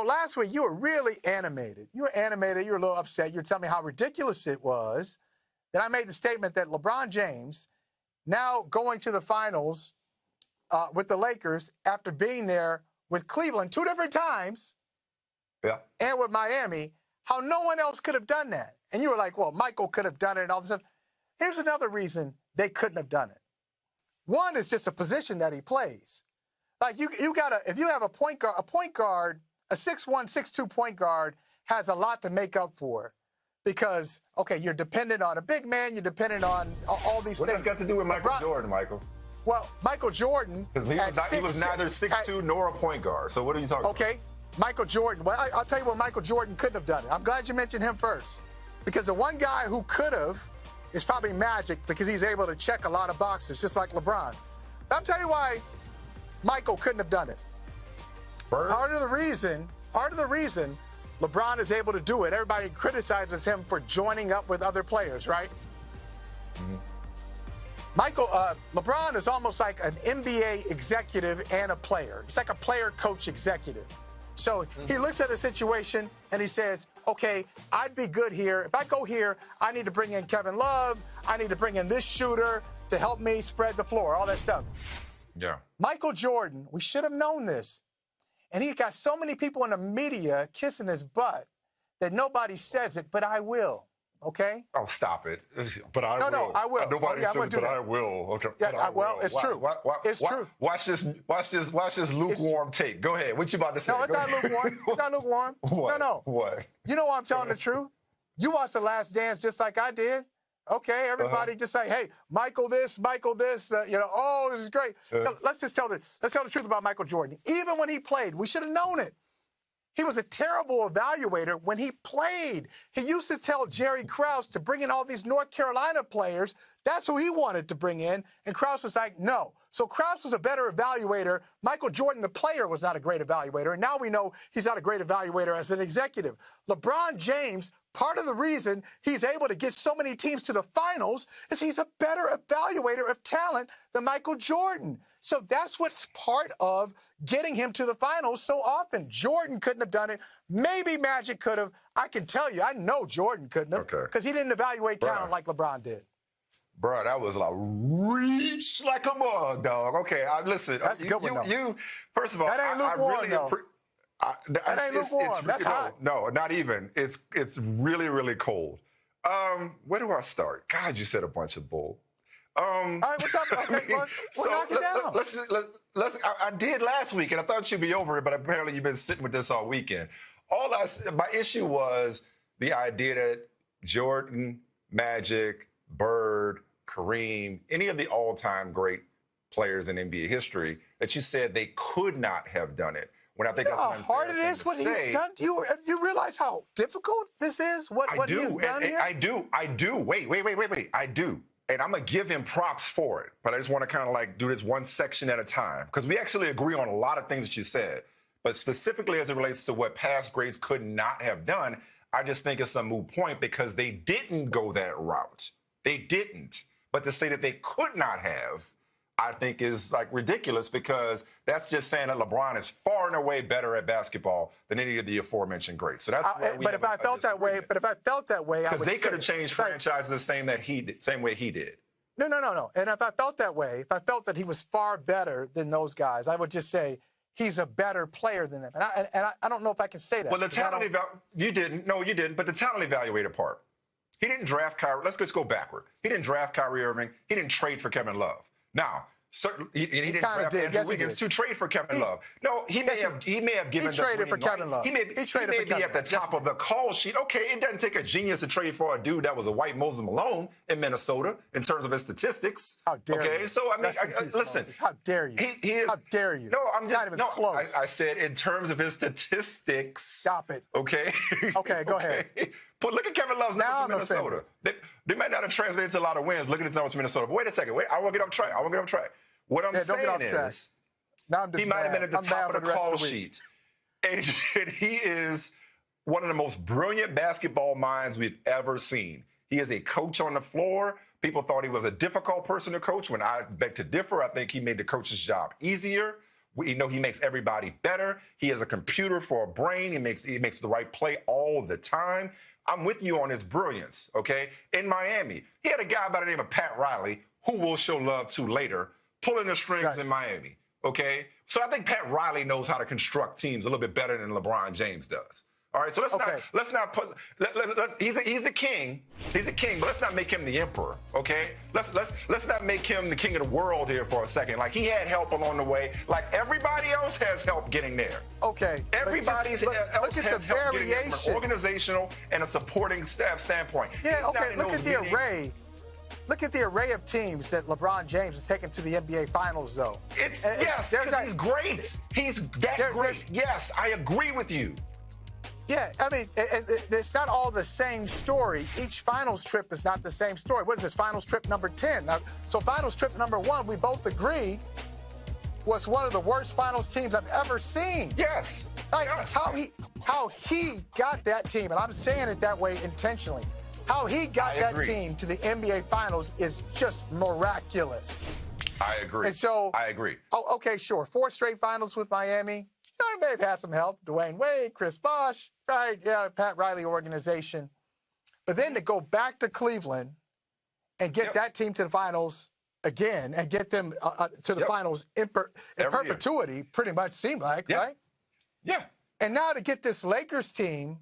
last week you were really animated. You were animated. You were a little upset. You were telling me how ridiculous it was. Then I made the statement that LeBron James, now going to the finals with the Lakers after being there with Cleveland 2 different times, and with Miami, how no one else could have done that. And you were like, well, Michael could have done it and all this stuff. Here's another reason they couldn't have done it. One is just a position that he plays. Like if you have a point guard, a 6'1", 6'2" point guard has a lot to make up for. Because, okay, you're dependent on a big man, you're dependent on all these things. What does that got to do with Michael Jordan, Michael? Well, Michael Jordan... Because he was neither 6'2" nor a point guard. So what are you talking about? Okay, Michael Jordan. Well, I'll tell you what Michael Jordan couldn't have done it. I'm glad you mentioned him first. Because the one guy who could have is probably Magic, because he's able to check a lot of boxes, just like LeBron. But I'll tell you why Michael couldn't have done it. Part of the reason LeBron is able to do it, everybody criticizes him for joining up with other players, right? LeBron is almost like an NBA executive and a player. He's like a player-coach executive. So he looks at a situation and he says, okay, I'd be good here. If I go here, I need to bring in Kevin Love. I need to bring in this shooter to help me spread the floor, all that stuff. Yeah. Michael Jordan, we should have known this. And he got so many people in the media kissing his butt that nobody says it, but I will. Okay? Oh, stop it. But I will. No, I will. Nobody says it, but I will. Okay. Yeah, well, it's true. It's true. Watch this lukewarm take. Go ahead. What you about to say? No, it's not lukewarm. It's not lukewarm. What? No. What? You know why I'm telling the truth? You watched The Last Dance just like I did. Okay, everybody just say, hey, Michael this, oh, this is great. Let's tell the truth about Michael Jordan. Even when he played, we should have known it. He was a terrible evaluator when he played. He used to tell Jerry Krause to bring in all these North Carolina players. That's who he wanted to bring in. And Krause was like, no. So Krause was a better evaluator. Michael Jordan, the player, was not a great evaluator. And now we know he's not a great evaluator as an executive. LeBron James, part of the reason he's able to get so many teams to the finals is he's a better evaluator of talent than Michael Jordan. So that's what's part of getting him to the finals so often. Jordan couldn't have done it. Maybe Magic could have. I can tell you, I know Jordan couldn't have because he didn't evaluate talent like LeBron did. Bro, that was like reach like a mug, dog. Okay, listen. That's a good one, though. First of all, that ain't lukewarm, though. That ain't lukewarm. That's hot. No, not even. It's really, really cold. Where do I start? God, you said a bunch of bull. All right, what's up? Okay, we'll knock it down. I did last week, and I thought you'd be over it, but apparently you've been sitting with this all weekend. My issue was the idea that Jordan, Magic, Bird, Kareem, any of the all-time great players in NBA history, that you said they could not have done it. When I think that's how hard it is what he's done. You realize how difficult this is? What he has done here? I do. Wait. I do. And I'm going to give him props for it. But I just want to kind of like do this one section at a time. Because we actually agree on a lot of things that you said. But specifically as it relates to what past greats could not have done, I just think it's a moot point because they didn't go that route. They didn't. But to say that they could not have, I think is like ridiculous because that's just saying that LeBron is far and away better at basketball than any of the aforementioned greats. So that's but if I felt that way, because they could have changed franchises the same way he did. No. And if I felt that way, if I felt that he was far better than those guys, I would just say he's a better player than them. And I don't know if I can say that. Well, the talent you didn't. No, you didn't. But the talent evaluator part, he didn't draft Kyrie. Let's just go backward. He didn't draft Kyrie Irving. He didn't trade for Kevin Love. Now, he didn't draft Andrew Wiggins to trade for Kevin Love. No, he may have given. He traded for Kevin Love. He may be at the top of the call sheet. Okay, it doesn't take a genius to trade for a dude that was a white Moses Malone in Minnesota in terms of his statistics. How dare you? Okay, so I mean, listen. Moses. How dare you? He is. How dare you? No, I'm just not even close. I said in terms of his statistics. Stop it. Okay. Okay, go ahead. But look at Kevin Love's numbers in Minnesota. They might not have translated to a lot of wins. Look at his numbers in Minnesota. But wait a second. I want to get off track. What I'm saying is, he might have been at the top of the call sheet. And he is one of the most brilliant basketball minds we've ever seen. He is a coach on the floor. People thought he was a difficult person to coach. When I beg to differ, I think he made the coach's job easier. We know he makes everybody better. He has a computer for a brain. He makes the right play all the time. I'm with you on his brilliance, okay? In Miami, he had a guy by the name of Pat Riley, who we'll show love to later, pulling the strings in Miami, okay? So I think Pat Riley knows how to construct teams a little bit better than LeBron James does. All right, so let's not put. He's the king. He's the king, but let's not make him the emperor. Okay, let's not make him the king of the world here for a second. Like, he had help along the way, like everybody else has help getting there. Okay, everybody else has help getting there from an organizational and a supporting staff standpoint. Yeah, okay. Look at the array. Look at the array of teams that LeBron James has taken to the NBA Finals, though. Yes, he's great. He's that great. Yes, I agree with you. Yeah, I mean, it's not all the same story. Each finals trip is not the same story. What is this, finals trip number 10? Now, so finals trip number 1, we both agree, was one of the worst finals teams I've ever seen. Yes. Like, how he got that team, and I'm saying it that way intentionally, how he got that team to the NBA Finals is just miraculous. I agree. And so I agree. Oh, okay, sure. 4 straight finals with Miami. I may have had some help. Dwayne Wade, Chris Bosh, right? Yeah, Pat Riley organization. But then to go back to Cleveland and get that team to the finals again and get them to the finals in perpetuity, pretty much seemed like, right? Yeah. And now to get this Lakers team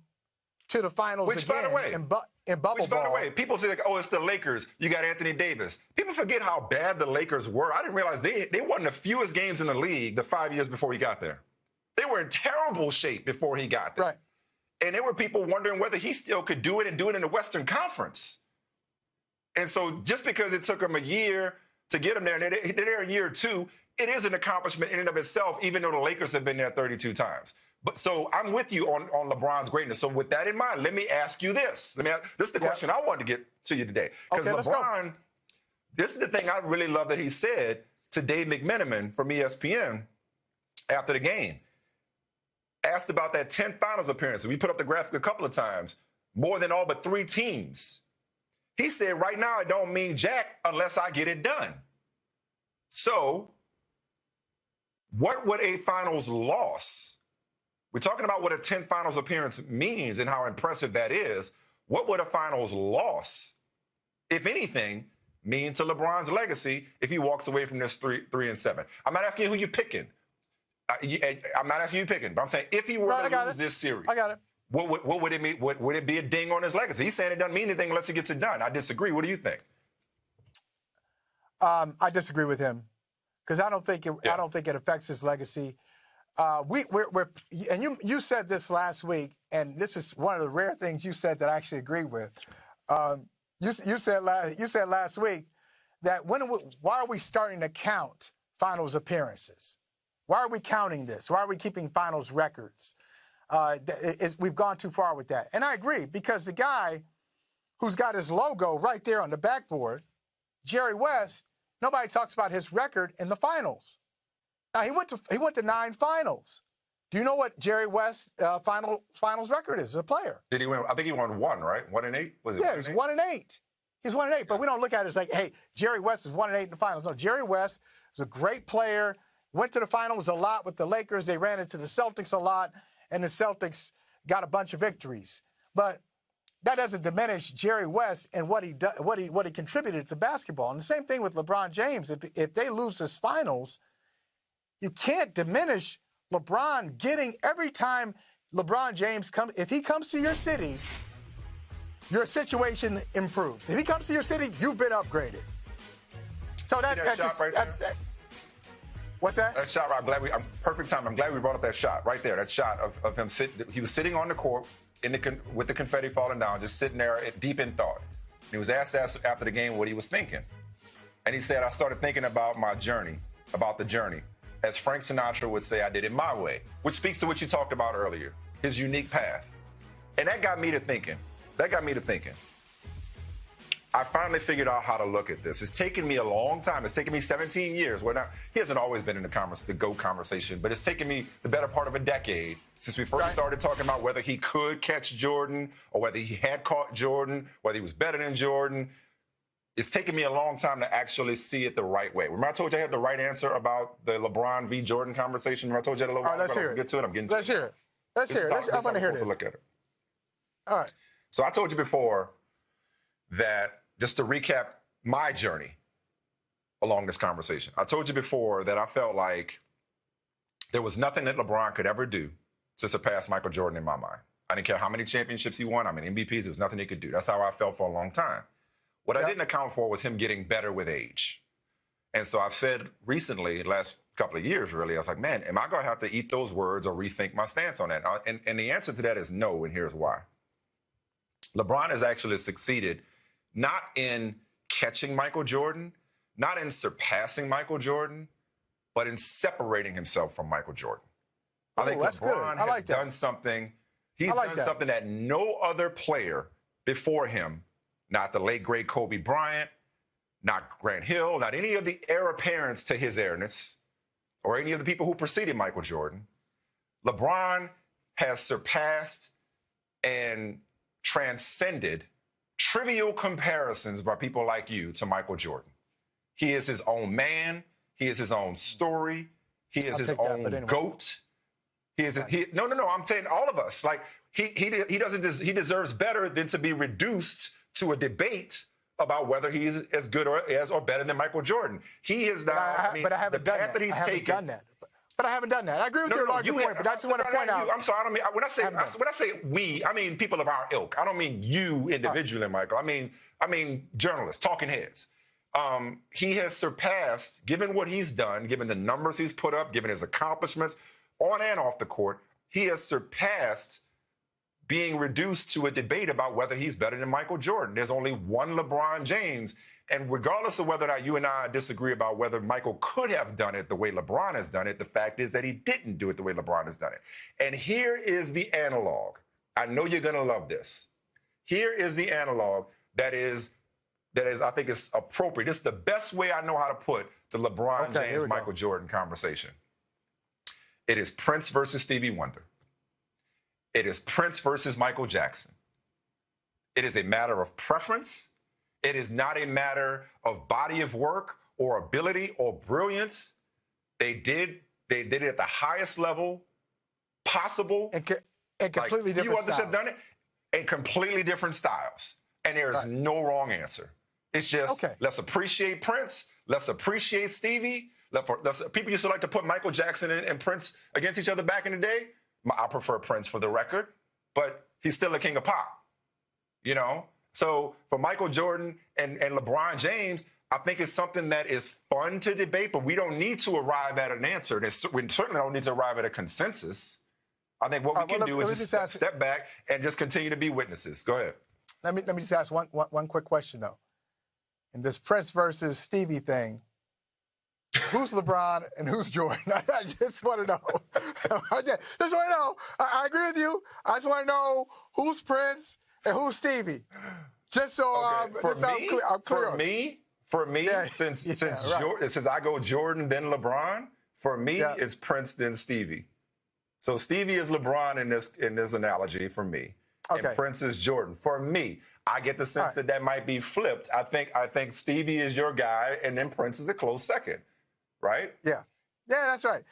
to the finals again by the way, in bubble ball. By the way, people say, like, oh, it's the Lakers. You got Anthony Davis. People forget how bad the Lakers were. I didn't realize they won the fewest games in the league the 5 years before he got there. They were in terrible shape before he got there. Right. And there were people wondering whether he still could do it and do it in the Western Conference. And so just because it took him a year to get him there, and they're there a year or two, it is an accomplishment in and of itself, even though the Lakers have been there 32 times. But so I'm with you on LeBron's greatness. So with that in mind, let me ask you this. This is the question I wanted to get to you today. Because LeBron, this is the thing I really love that he said to Dave McMenamin from ESPN after the game. Asked about that 10th finals appearance. We put up the graphic a couple of times. More than all but 3 teams. He said, right now, it don't mean jack unless I get it done. So what would a finals loss? We're talking about what a 10th finals appearance means and how impressive that is. What would a finals loss, if anything, mean to LeBron's legacy if he walks away from this 3-7? I'm not asking you who you're picking. I'm not asking you picking, but I'm saying if he were to lose this series, I got it. What would it mean? Would it be a ding on his legacy? He's saying it doesn't mean anything unless he gets it done. I disagree. What do you think? I disagree with him because I don't think it affects his legacy. And you said this last week, and this is one of the rare things you said that I actually agree with. You said last week that why are we starting to count finals appearances? Why are we counting this? Why are we keeping finals records? We've gone too far with that. And I agree, because the guy who's got his logo right there on the backboard, Jerry West, nobody talks about his record in the finals. Now, he went to 9 finals. Do you know what Jerry West's finals record is as a player? Did he win? I think he won 1, right? 1-8? Was it? Yeah, he's 1-8. He's 1-8, but we don't look at it as like, hey, Jerry West is 1-8 in the finals. No, Jerry West was a great player. Went to the finals a lot with the Lakers. They ran into the Celtics a lot, and the Celtics got a bunch of victories. But that doesn't diminish Jerry West and what he contributed to basketball. And the same thing with LeBron James. If they lose this finals, you can't diminish LeBron getting every time LeBron James comes. If he comes to your city, your situation improves. If he comes to your city, you've been upgraded. So what's that? That shot, I'm perfect time. I'm glad we brought up that shot right there. That shot of him he was sitting on the court with the confetti falling down, just sitting there deep in thought. And he was asked after the game what he was thinking. And he said, I started thinking about my journey, about the journey. As Frank Sinatra would say, I did it my way, which speaks to what you talked about earlier, his unique path. And that got me to thinking. I finally figured out how to look at this. It's taken me a long time. It's taken me 17 years. He hasn't always been in the GOAT conversation, but it's taken me the better part of a decade since we first started talking about whether he could catch Jordan or whether he had caught Jordan, whether he was better than Jordan. it's taken me a long time to actually see it the right way. Remember I told you I had the right answer about the LeBron v. Jordan conversation? Remember I told you that a little while ago? Let's hear it. Get to it. I'm getting to it. Let's hear it. Let's hear it. I want to hear this. Look at it. All right. So I told you before that, just to recap my journey along this conversation, I told you before that I felt like there was nothing that LeBron could ever do to surpass Michael Jordan in my mind. I didn't care how many championships he won, how many MVPs, there was nothing he could do. That's how I felt for a long time. What I didn't account for was him getting better with age. And so I've said recently, the last couple of years really, I was like, man, am I going to have to eat those words or rethink my stance on that? And the answer to that is no, and here's why. LeBron has actually succeeded not in catching Michael Jordan, not in surpassing Michael Jordan, but in separating himself from Michael Jordan. I think LeBron has done something. He's done something that no other player before him, not the late, great Kobe Bryant, not Grant Hill, not any of the heir apparents to his heirness, or any of the people who preceded Michael Jordan. LeBron has surpassed and transcended trivial comparisons by people like you to Michael Jordan. He is his own man. He is his own story. He is his own GOAT. He is no. I'm saying all of us. Like he deserves better than to be reduced to a debate about whether he's as good or better than Michael Jordan. He is not. But I haven't done that. I haven't done that. But I haven't done that. I agree with your larger point, but I just want to point out. I'm sorry. I don't mean when I say we, I mean people of our ilk. I don't mean you individually, Michael. I mean journalists, talking heads. He has surpassed, given what he's done, given the numbers he's put up, given his accomplishments on and off the court, he has surpassed being reduced to a debate about whether he's better than Michael Jordan. There's only one LeBron James. And regardless of whether or not you and I disagree about whether Michael could have done it the way LeBron has done it, the fact is that he didn't do it the way LeBron has done it. And here is the analog. I know you're going to love this. Here is the analog that is I think is appropriate. This is the best way I know how to put the LeBron James, Michael Jordan conversation. It is Prince versus Stevie Wonder. It is Prince versus Michael Jackson. It is a matter of preference. It is not a matter of body of work or ability or brilliance. They did it at the highest level possible. And completely different styles. Have done it in completely different styles. And there is no wrong answer. It's just, let's appreciate Prince. Let's appreciate Stevie. People used to like to put Michael Jackson and Prince against each other back in the day. I prefer Prince for the record, but he's still a king of pop, you know? So for Michael Jordan and LeBron James, I think it's something that is fun to debate, but we don't need to arrive at an answer. We certainly don't need to arrive at a consensus. I think what we can do is just step back and just continue to be witnesses. Go ahead. Let me just ask one quick question, though. In this Prince versus Stevie thing, who's LeBron and who's Jordan? I just want to know. I just want to know. I agree with you. I just want to know who's Prince and who's Stevie. Just so I'm clear. For me, since I go Jordan then LeBron, for me it's Prince then Stevie. So Stevie is LeBron in this analogy for me, and Prince is Jordan for me. I get the sense that might be flipped. I think Stevie is your guy, and then Prince is a close second, right? Yeah, that's right.